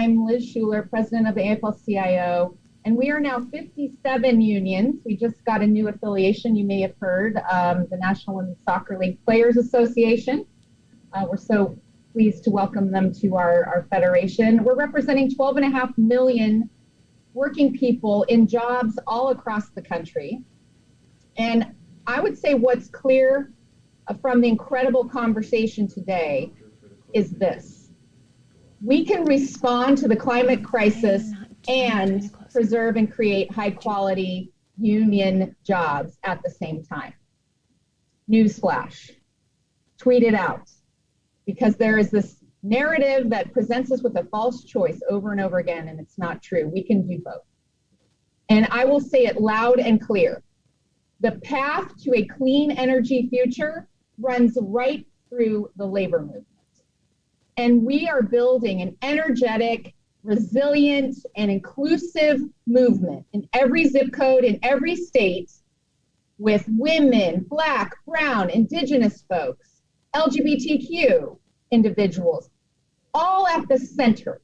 I'm Liz Shuler, president of the AFL-CIO, and we are now 57 unions. We just got a new affiliation, you may have heard, the National Women's Soccer League Players Association. We're so pleased to welcome them to our federation. We're representing 12.5 million working people in jobs all across the country. And I would say what's clear from the incredible conversation today is this. We can respond to the climate crisis and preserve and create high quality union jobs at the same time. Newsflash, tweet it out, because there is this narrative that presents us with a false choice over and over again, and it's not true. We can do both. And I will say it loud and clear. The path to a clean energy future runs right through the labor movement. And we are building an energetic, resilient, and inclusive movement in every zip code, in every state, with women, Black, brown, Indigenous folks, LGBTQ individuals, all at the center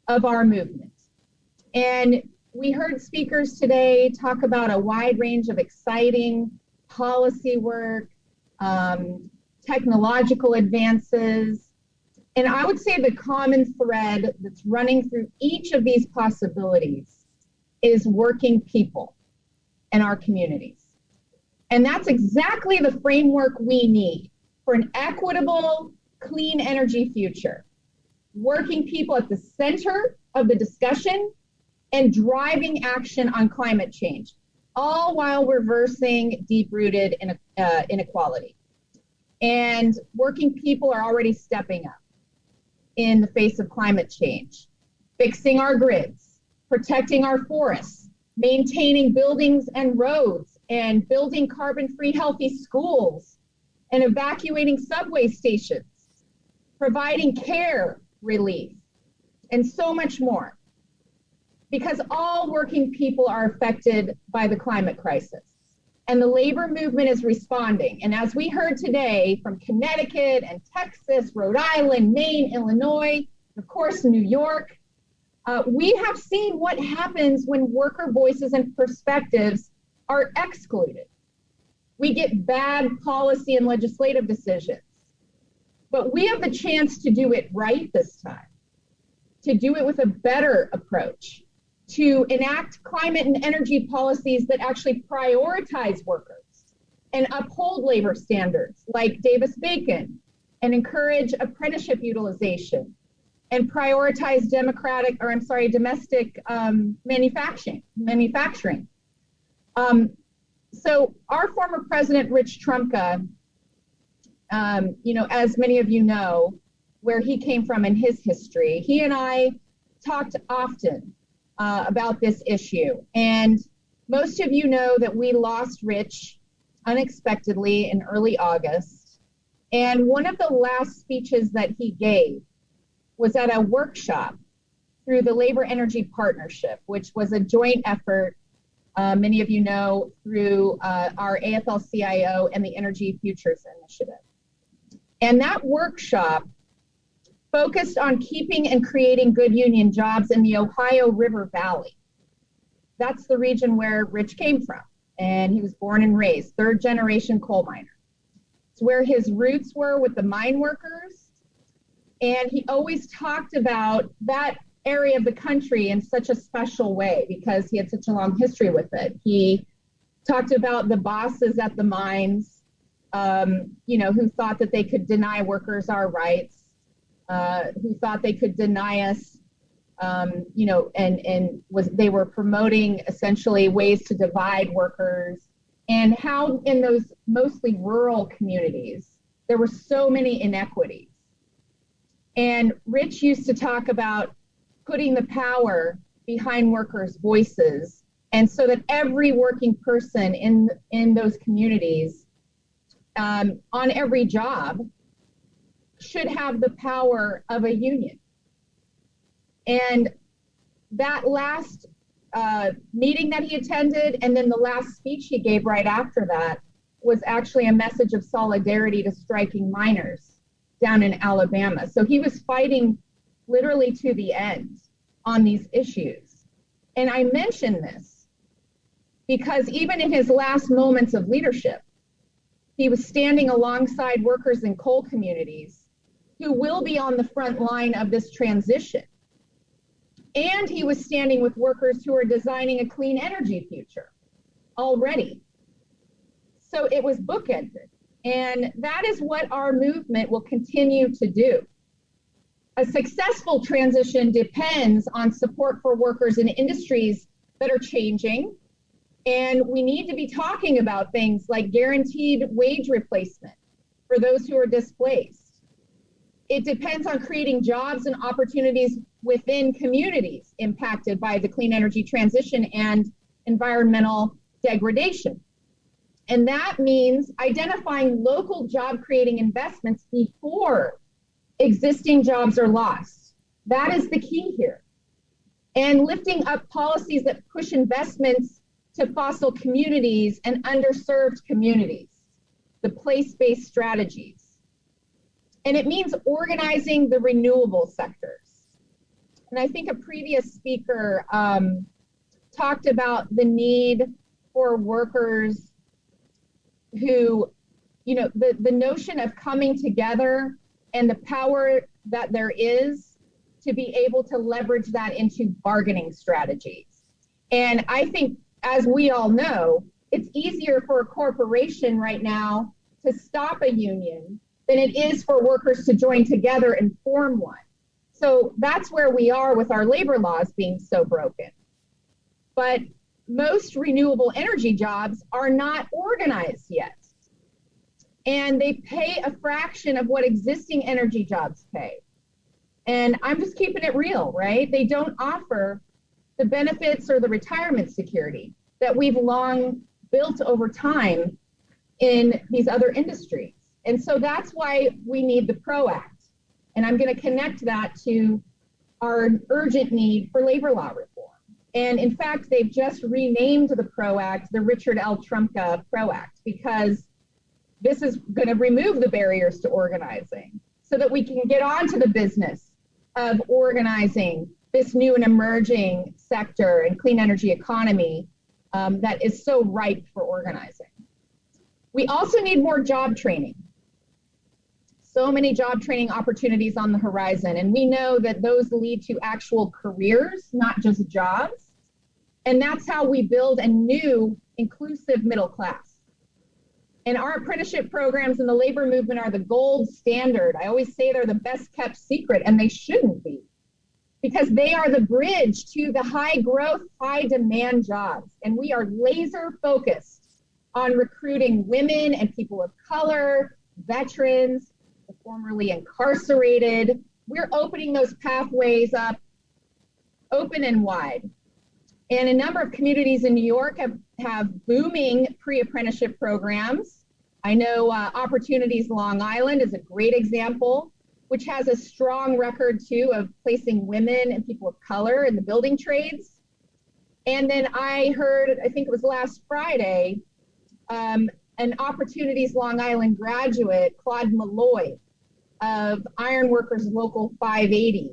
of our movement. And we heard speakers today talk about a wide range of exciting policy work, technological advances. And I would say the common thread that's running through each of these possibilities is working people in our communities. And that's exactly the framework we need for an equitable, clean energy future. Working people at the center of the discussion and driving action on climate change, all while reversing deep-rooted inequality. And working people are already stepping up in the face of climate change, fixing our grids, protecting our forests, maintaining buildings and roads, and building carbon-free healthy schools, and evacuating subway stations, providing care relief, and so much more. Because all working people are affected by the climate crisis. And the labor movement is responding. And as we heard today from Connecticut and Texas, Rhode Island, Maine, Illinois, of course, New York, we have seen what happens when worker voices and perspectives are excluded. We get bad policy and legislative decisions. But we have the chance to do it right this time, to do it with a better approach, to enact climate and energy policies that actually prioritize workers and uphold labor standards like Davis-Bacon, and encourage apprenticeship utilization and prioritize domestic manufacturing. So our former president, Rich Trumka, as many of you know, where he came from in his history, he and I talked often about this issue. And most of you know that we lost Rich unexpectedly in early August. And one of the last speeches that he gave was at a workshop through the Labor Energy Partnership, which was a joint effort, many of you know, through our AFL-CIO and the Energy Futures Initiative. And that workshop focused on keeping and creating good union jobs in the Ohio River Valley. That's the region where Rich came from, and he was born and raised, third-generation coal miner. It's where his roots were with the mine workers, and he always talked about that area of the country in such a special way because he had such a long history with it. He talked about the bosses at the mines, who thought that they could deny workers our rights, who thought they could deny us, they were promoting essentially ways to divide workers, and how in those mostly rural communities, there were so many inequities. And Rich used to talk about putting the power behind workers' voices, and so that every working person in those communities, on every job, should have the power of a union. And that last meeting that he attended, and then the last speech he gave right after that, was actually a message of solidarity to striking miners down in Alabama. So he was fighting literally to the end. on these issues. And I mention this because even in his last moments of leadership, he was standing alongside workers in coal communities who will be on the front line of this transition. And he was standing with workers who are designing a clean energy future already. So it was bookended. And that is what our movement will continue to do. A successful transition depends on support for workers in industries that are changing. And we need to be talking about things like guaranteed wage replacement for those who are displaced. It depends on creating jobs and opportunities within communities impacted by the clean energy transition and environmental degradation. And that means identifying local job creating investments before existing jobs are lost. That is the key here. And lifting up policies that push investments to fossil communities and underserved communities, the place-based strategies. And it means organizing the renewable sectors. And I think a previous speaker talked about the need for workers who, the notion of coming together and the power that there is to be able to leverage that into bargaining strategies. And I think, as we all know, it's easier for a corporation right now to stop a union than it is for workers to join together and form one. So that's where we are with our labor laws being so broken. But most renewable energy jobs are not organized yet. And they pay a fraction of what existing energy jobs pay. And I'm just keeping it real, right? They don't offer the benefits or the retirement security that we've long built over time in these other industries. And so that's why we need the PRO Act. And I'm going to connect that to our urgent need for labor law reform. And in fact, they've just renamed the PRO Act the Richard L. Trumka PRO Act, because this is going to remove the barriers to organizing so that we can get on to the business of organizing this new and emerging sector and clean energy economy that is so ripe for organizing. We also need more job training. So many job training opportunities on the horizon, and we know that those lead to actual careers, not just jobs. And that's how we build a new inclusive middle class. And our apprenticeship programs in the labor movement are the gold standard. I always say they're the best kept secret, and they shouldn't be, because they are the bridge to the high growth, high demand jobs. And we are laser focused on recruiting women and people of color, veterans, the formerly incarcerated. We're opening those pathways up open and wide. And a number of communities in New York have booming pre-apprenticeship programs. I know Opportunities Long Island is a great example, which has a strong record too of placing women and people of color in the building trades. And then I heard, I think it was last Friday, an Opportunities Long Island graduate, Claude Malloy of Ironworkers Local 580,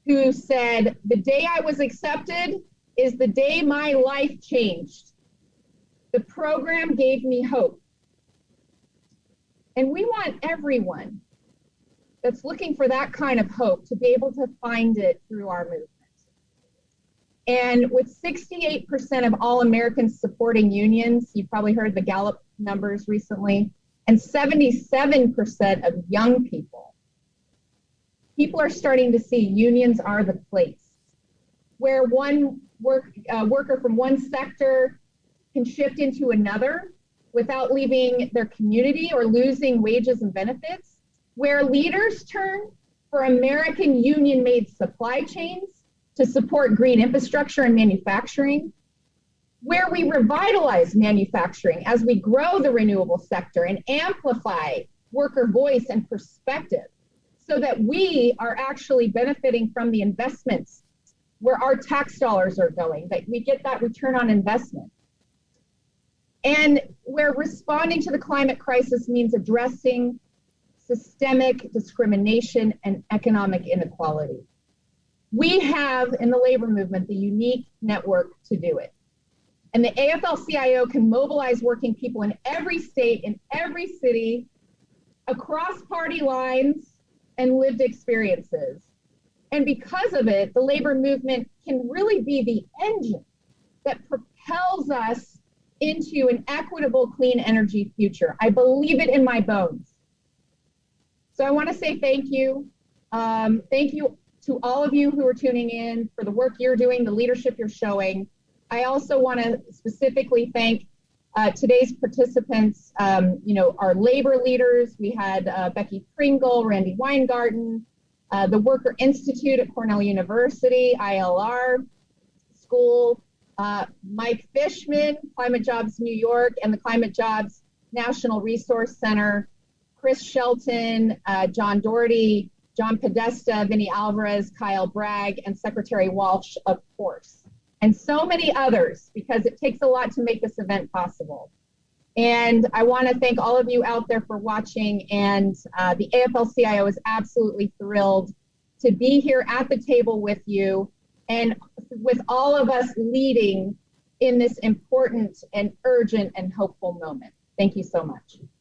who said, "The day I was accepted is the day my life changed. The program gave me hope." And we want everyone that's looking for that kind of hope to be able to find it through our movement. And with 68% of all Americans supporting unions, you've probably heard the Gallup numbers recently, and 77% of young people are starting to see unions are the place where one worker from one sector can shift into another without leaving their community or losing wages and benefits, where leaders turn for American union-made supply chains to support green infrastructure and manufacturing, where we revitalize manufacturing as we grow the renewable sector and amplify worker voice and perspective so that we are actually benefiting from the investments where our tax dollars are going, that we get that return on investment. And where responding to the climate crisis means addressing systemic discrimination and economic inequality. We have in the labor movement the unique network to do it. And the AFL-CIO can mobilize working people in every state, in every city, across party lines and lived experiences. And because of it, the labor movement can really be the engine that propels us into an equitable, clean energy future. I believe it in my bones. So I want to say thank you. Thank you to all of you who are tuning in for the work you're doing, the leadership you're showing. I also want to specifically thank today's participants, our labor leaders. We had Becky Pringle, Randy Weingarten, the Worker Institute at Cornell University, ILR School, Mike Fishman, Climate Jobs New York, and the Climate Jobs National Resource Center, Chris Shelton, John Doherty, John Podesta, Vinny Alvarez, Kyle Bragg, and Secretary Walsh, of course, and so many others, because it takes a lot to make this event possible. And I want to thank all of you out there for watching, and the AFL-CIO is absolutely thrilled to be here at the table with you and with all of us leading in this important and urgent and hopeful moment. Thank you so much.